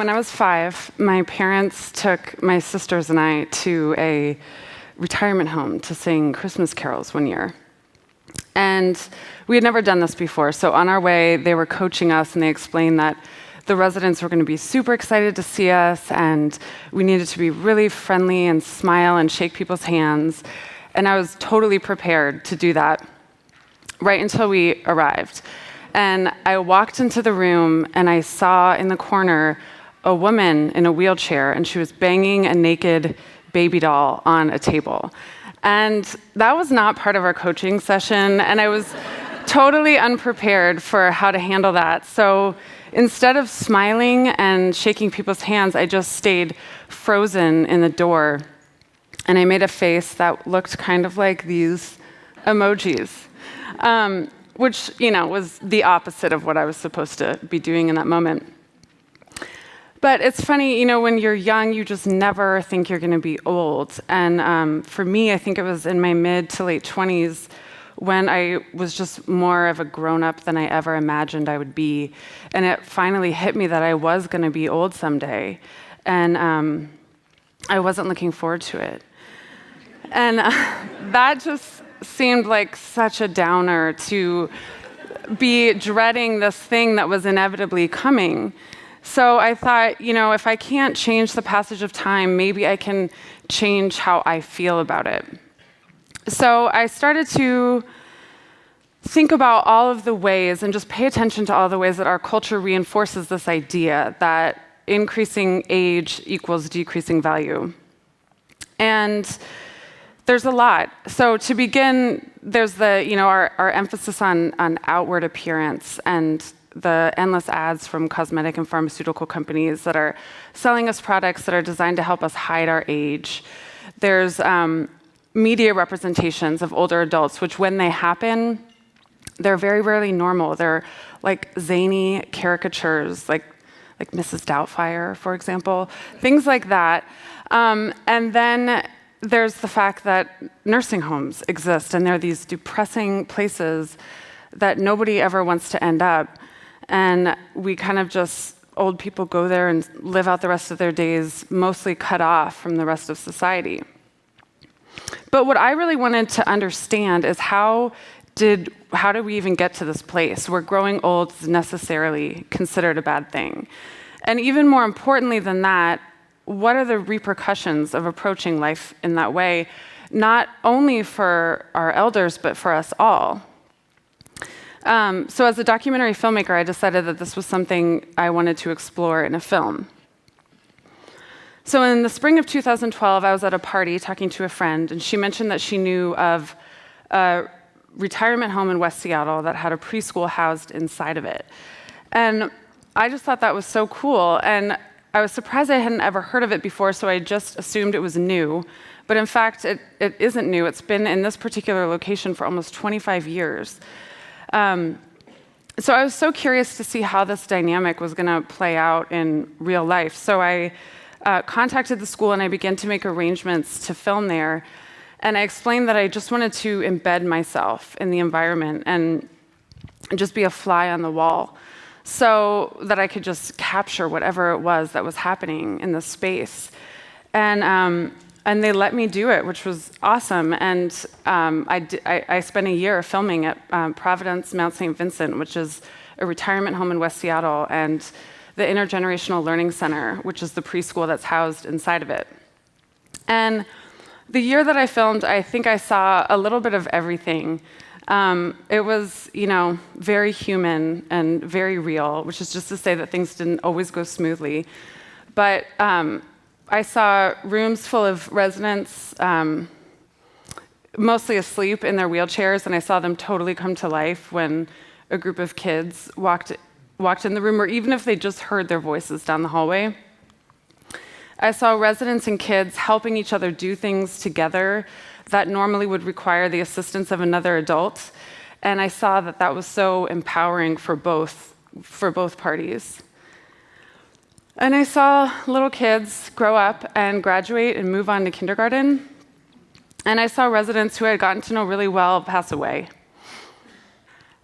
when I was 5, my parents took my sisters and I to a retirement home to sing Christmas carols one year. And we had never done this before, so on our way, they were coaching us, and they explained that the residents were going to be super excited to see us, and we needed to be really friendly and smile and shake people's hands. And I was totally prepared to do that right until we arrived. And I walked into the room, and I saw in the corner a woman in a wheelchair, and she was banging a naked baby doll on a table. And that was not part of our coaching session, and I was totally unprepared for how to handle that. So instead of smiling and shaking people's hands, I just stayed frozen in the door, and I made a face that looked kind of like these emojis, which, was the opposite of what I was supposed to be doing in that moment. But it's funny, when you're young, you just never think you're going to be old. And for me, I think it was in my mid to late 20s when I was just more of a grown-up than I ever imagined I would be. And it finally hit me that I was going to be old someday. And I wasn't looking forward to it. And that just seemed like such a downer, to be dreading this thing that was inevitably coming. So I thought, if I can't change the passage of time, maybe I can change how I feel about it. So I started to think about all of the ways and just pay attention to all the ways that our culture reinforces this idea that increasing age equals decreasing value. And there's a lot. So to begin, there's our emphasis on outward appearance and the endless ads from cosmetic and pharmaceutical companies that are selling us products that are designed to help us hide our age. There's media representations of older adults, which when they happen, they're very rarely normal. They're like zany caricatures, like Mrs. Doubtfire, for example, things like that. And then there's the fact that nursing homes exist, and they're these depressing places that nobody ever wants to end up. And we kind of just, old people go there and live out the rest of their days mostly cut off from the rest of society. But what I really wanted to understand is how did we even get to this place where growing old is necessarily considered a bad thing? And even more importantly than that, what are the repercussions of approaching life in that way, not only for our elders, but for us all? So as a documentary filmmaker, I decided that this was something I wanted to explore in a film. So in the spring of 2012, I was at a party talking to a friend, and she mentioned that she knew of a retirement home in West Seattle that had a preschool housed inside of it. And I just thought that was so cool, and I was surprised I hadn't ever heard of it before, so I just assumed it was new. But in fact, it isn't new. It's been in this particular location for almost 25 years. So I was so curious to see how this dynamic was going to play out in real life. So I contacted the school, and I began to make arrangements to film there. And I explained that I just wanted to embed myself in the environment and just be a fly on the wall, so that I could just capture whatever it was that was happening in this space. And they let me do it, which was awesome. And I spent a year filming at Providence Mount St. Vincent, which is a retirement home in West Seattle, and the Intergenerational Learning Center, which is the preschool that's housed inside of it. And the year that I filmed, I think I saw a little bit of everything. It was, very human and very real, which is just to say that things didn't always go smoothly. But I saw rooms full of residents, mostly asleep in their wheelchairs, and I saw them totally come to life when a group of kids walked in the room, or even if they just heard their voices down the hallway. I saw residents and kids helping each other do things together that normally would require the assistance of another adult, and I saw that that was so empowering for both parties. And I saw little kids grow up and graduate and move on to kindergarten, and I saw residents who I had gotten to know really well pass away.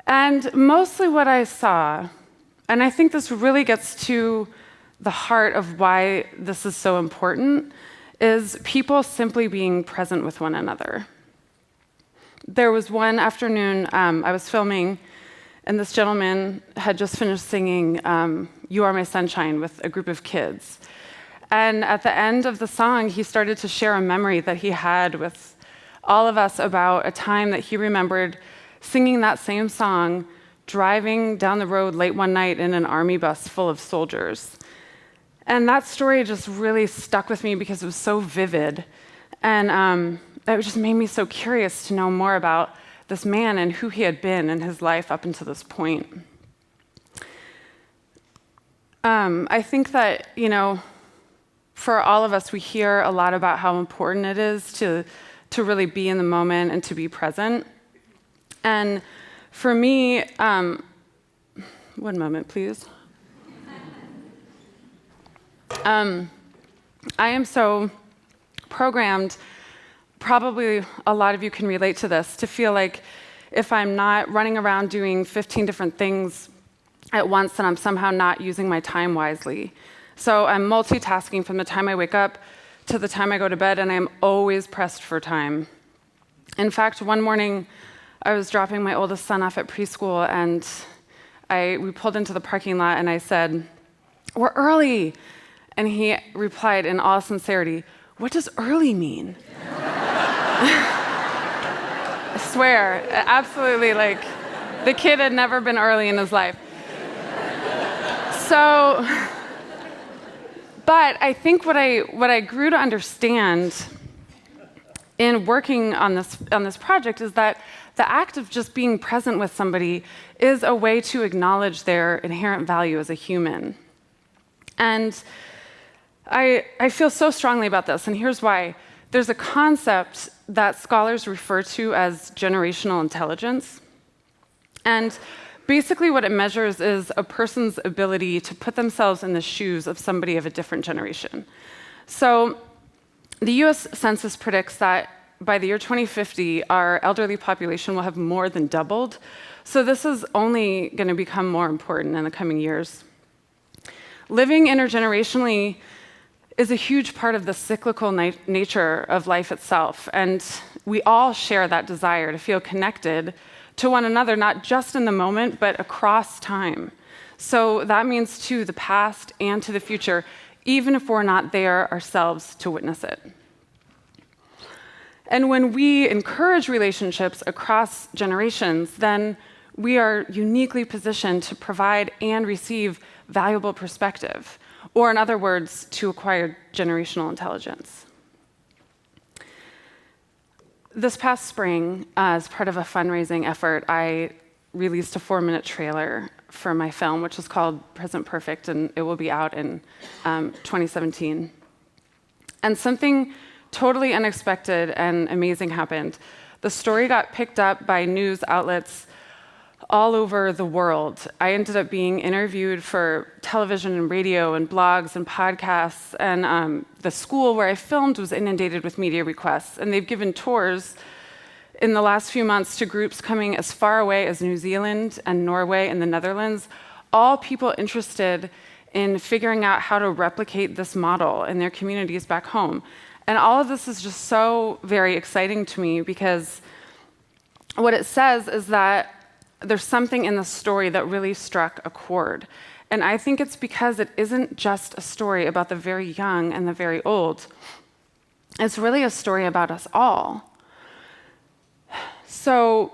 And mostly what I saw, and I think this really gets to the heart of why this is so important is people simply being present with one another. There was one afternoon I was filming, and this gentleman had just finished singing You Are My Sunshine with a group of kids. And at the end of the song, he started to share a memory that he had with all of us about a time that he remembered singing that same song, driving down the road late one night in an army bus full of soldiers. And that story just really stuck with me because it was so vivid. And it just made me so curious to know more about this man and who he had been in his life up until this point. I think that, for all of us, we hear a lot about how important it is to really be in the moment and to be present. And for me, one moment, please. I am so programmed, probably a lot of you can relate to this, to feel like if I'm not running around doing 15 different things at once, then I'm somehow not using my time wisely. So I'm multitasking from the time I wake up to the time I go to bed, and I'm always pressed for time. In fact, one morning, I was dropping my oldest son off at preschool, and we pulled into the parking lot, and I said, "We're early." And he replied in all sincerity, "What does early mean?" I swear, absolutely, like, the kid had never been early in his life. So, but I think what I grew to understand in working on this project is that the act of just being present with somebody is a way to acknowledge their inherent value as a human. And I feel so strongly about this, and here's why. There's a concept that scholars refer to as generational intelligence. And basically what it measures is a person's ability to put themselves in the shoes of somebody of a different generation. So the US Census predicts that by the year 2050, our elderly population will have more than doubled. So this is only going to become more important in the coming years. Living intergenerationally is a huge part of the cyclical nature of life itself. And we all share that desire to feel connected to one another, not just in the moment, but across time. So that means to the past and to the future, even if we're not there ourselves to witness it. And when we encourage relationships across generations, then we are uniquely positioned to provide and receive valuable perspective, or in other words, to acquire generational intelligence. This past spring, as part of a fundraising effort, I released a 4-minute trailer for my film, which is called Present Perfect, and it will be out in 2017. And something totally unexpected and amazing happened. The story got picked up by news outlets all over the world. I ended up being interviewed for television and radio and blogs and podcasts, and the school where I filmed was inundated with media requests, and they've given tours in the last few months to groups coming as far away as New Zealand and Norway and the Netherlands, all people interested in figuring out how to replicate this model in their communities back home. And all of this is just so very exciting to me because what it says is that there's something in the story that really struck a chord. And I think it's because it isn't just a story about the very young and the very old. It's really a story about us all. So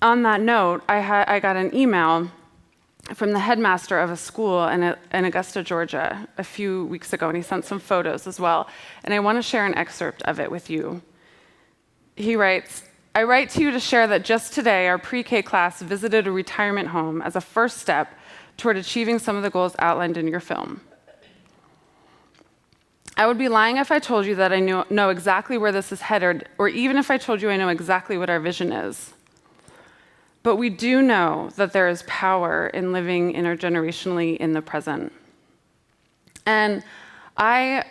on that note, I got an email from the headmaster of a school in Augusta, Georgia, a few weeks ago, and he sent some photos as well. And I want to share an excerpt of it with you. He writes, "I write to you to share that just today, our pre-K class visited a retirement home as a first step toward achieving some of the goals outlined in your film. I would be lying if I told you that I know exactly where this is headed, or even if I told you I know exactly what our vision is. But we do know that there is power in living intergenerationally in the present." And I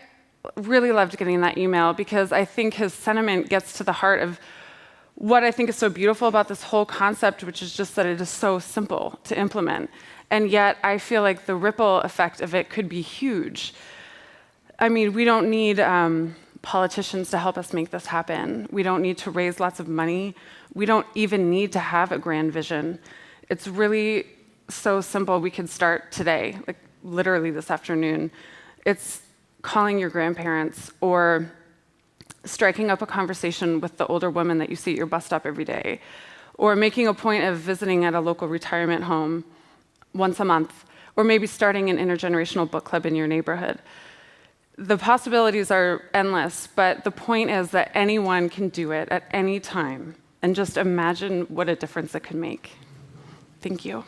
really loved getting that email because I think his sentiment gets to the heart of what I think is so beautiful about this whole concept, which is just that it is so simple to implement. And yet I feel like the ripple effect of it could be huge. I mean, we don't need politicians to help us make this happen. We don't need to raise lots of money. We don't even need to have a grand vision. It's really so simple. We could start today, like literally this afternoon. It's calling your grandparents or striking up a conversation with the older woman that you see at your bus stop every day, or making a point of visiting at a local retirement home once a month, or maybe starting an intergenerational book club in your neighborhood. The possibilities are endless, but the point is that anyone can do it at any time, and just imagine what a difference it could make. Thank you.